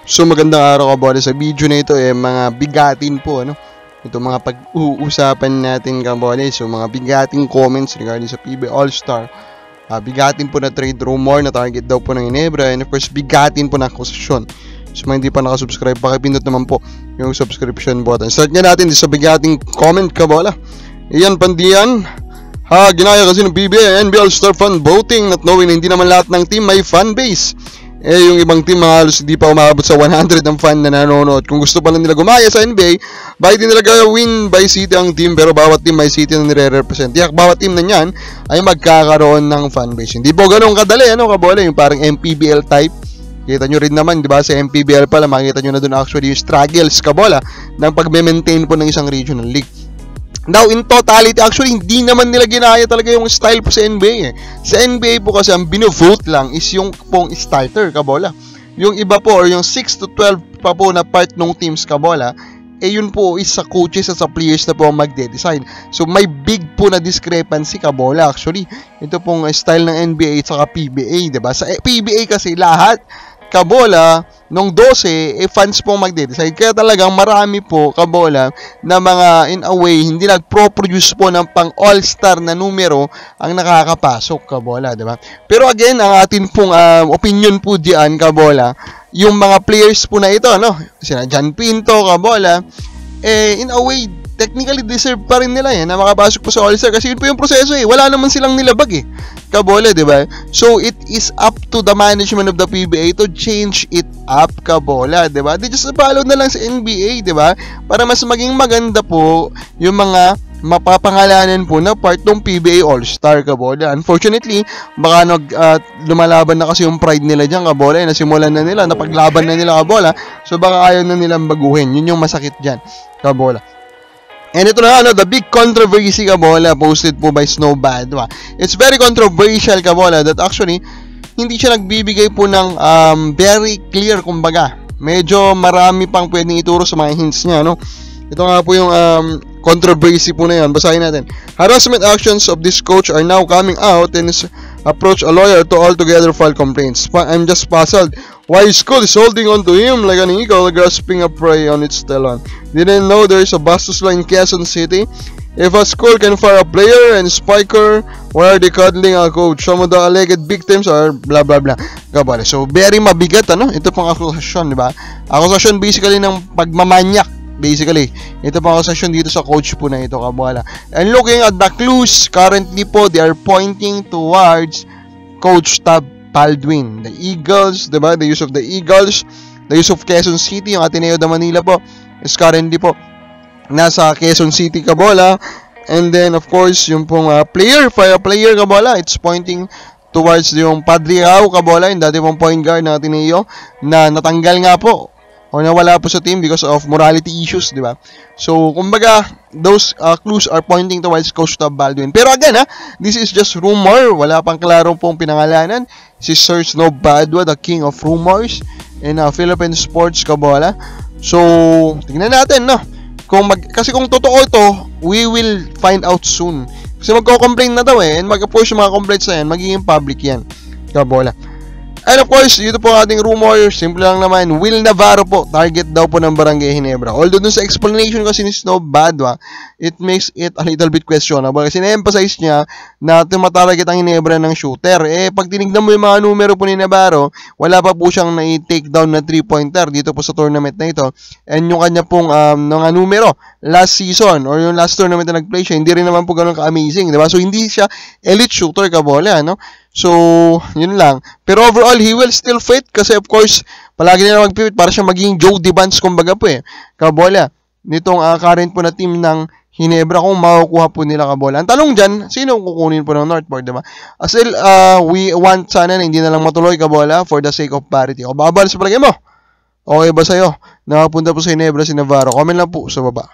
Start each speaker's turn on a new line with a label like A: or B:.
A: So magandang araw kabola. Sa video na ito mga bigatin po ito mga pag-uusapan natin kabola. So mga bigating comments regarding sa PBA All-Star. Bigatin po na trade rumor na target daw po ng Ginebra, and of course bigatin po na akusasyon. So mga hindi pa nakasubscribe, pakipindot naman po yung subscription button. Start nga natin sa bigating comment kabola. Iyan Pandian, ginaya kasi ng PBA NBA All-Star fan voting, not knowing na hindi naman lahat ng team may fan base. Yung ibang team halos hindi pa umabot sa 100 ang fan na nanonood. Kung gusto pa lang nila gumaya sa NBA, bakit hindi nila gawin by city ang team, pero bawat team may city na nire-represent. Bawat team na yan ay magkakaroon ng fan base. Hindi po ganun kadali, kabola, yung parang MPBL type. Kita nyo rin naman, di ba, sa MPBL pala, makikita nyo na dun actually yung struggles, kabola, ng pag-maintain po ng isang regional league. Now, in totality, actually, hindi naman nila ginaya talaga yung style po sa NBA. Sa NBA po kasi, ang bino-vote lang is yung pong starter, kabola. Yung iba po, or yung 6 to 12 pa po na part ng teams, kabola, yun po is sa coaches at sa players na po ang magde-decide. So, may big po na discrepancy, kabola, actually. Ito pong style ng NBA at saka PBA, diba? Sa PBA kasi, lahat, kabola, nung 12, fans po magde-decide. Kaya talagang marami po, kabola, na mga, in a way, hindi nagpro-produce po ng pang all-star na numero ang nakakapasok, kabola, diba? Pero again, ang atin pong opinion po diyan, kabola, yung mga players po na ito, sina John Pinto, kabola, in a way, technically deserve pa rin nila na makapasok po sa all-star kasi yun po yung proseso wala naman silang nilabag kabola, diba? So it is up to the management of the PBA to change it up, kabola, diba? They just follow na lang sa NBA, diba? Para mas maging maganda po yung mga mapapangalanan po na part ng PBA All-Star, kabola. Unfortunately, baka lumalaban na kasi yung pride nila dyan, kabola, nasimulan na nila, napaglaban na nila, kabola, so baka ayaw na nilang baguhin. Yun yung masakit dyan, kabola. And ito na the big controversy, kabola, posted po by Snowbad. It's very controversial, kabola, that actually hindi siya nagbibigay po ng very clear, kumbaga. Medyo marami pang pwedeng ituro sa mga hints niya, Ito nga po yung controversy po na yan. Basahin natin. Harassment actions of this coach are now coming out and approach a lawyer to altogether file complaints. I'm just puzzled why school is holding on to him like an eagle grasping a prey on its talon. Didn't know there is a Bastos law in Quezon City. If a school can fire a player and spiker, why are they cuddling a coach? Some of the alleged victims are blah blah blah. Kabale. So very mabigat ito pang akusasyon, di ba? Akusasyon basically ng pagmamanyak. Basically, ito pang akusasyon dito sa coach po na ito, kabola. And looking at the clues, currently po, they are pointing towards Coach Tab Baldwin. The Eagles, diba? The use of the Eagles, the use of Quezon City, yung Ateneo de Manila po, is currently po nasa Quezon City, kabola. And then, of course, yung pong player, kabola, it's pointing towards yung Padre Rao, kabola, yung dati pong point guard ng Ateneo, na natanggal nga po o nawala po sa team because of morality issues, di ba? So, kumbaga, those clues are pointing towards Coach Tab Baldwin. Pero again, this is just rumor. Wala pang klaro pong pinangalanan. Si Sir Snowbadwa, the king of rumors in Philippine sports, kabola. So, tingnan natin, kasi kung totoo ito, we will find out soon. Kasi magko-complain na daw and mag-push yung mga complaints na yan, magiging public yan, kabola. And of course, dito po ang ating rumor, simple lang naman, Will Navarro po, target daw po ng Barangay Ginebra. Although dun sa explanation kasi ni Snowbadwa, it makes it a little bit questionable. Kasi na-emphasize niya na tumatarget ang Ginebra ng shooter. Pag tinignan mo yung mga numero po ni Navarro, wala pa po siyang na-take down na 3-pointer dito po sa tournament na ito. And yung kanya pong mga numero, last season, or yung last tournament na nag-play siya, hindi rin naman po ganun ka-amazing, diba? So, hindi siya elite shooter, kabola, So, yun lang. Pero overall, he will still fit kasi of course, palagi nila mag-pivot para siya maging Joe Divans, kumbaga po kabola. Nitong current po na team ng Ginebra kung makukuha po nila, kabola. Ang tanong dyan, sino kukunin po ng Northport, diba? Still, we want sana na hindi na lang matuloy, kabola, for the sake of parity. O babal sa palagay mo? Okay ba sa'yo? Nakapunta po sa Ginebra si Navarro? Comment lang po sa baba.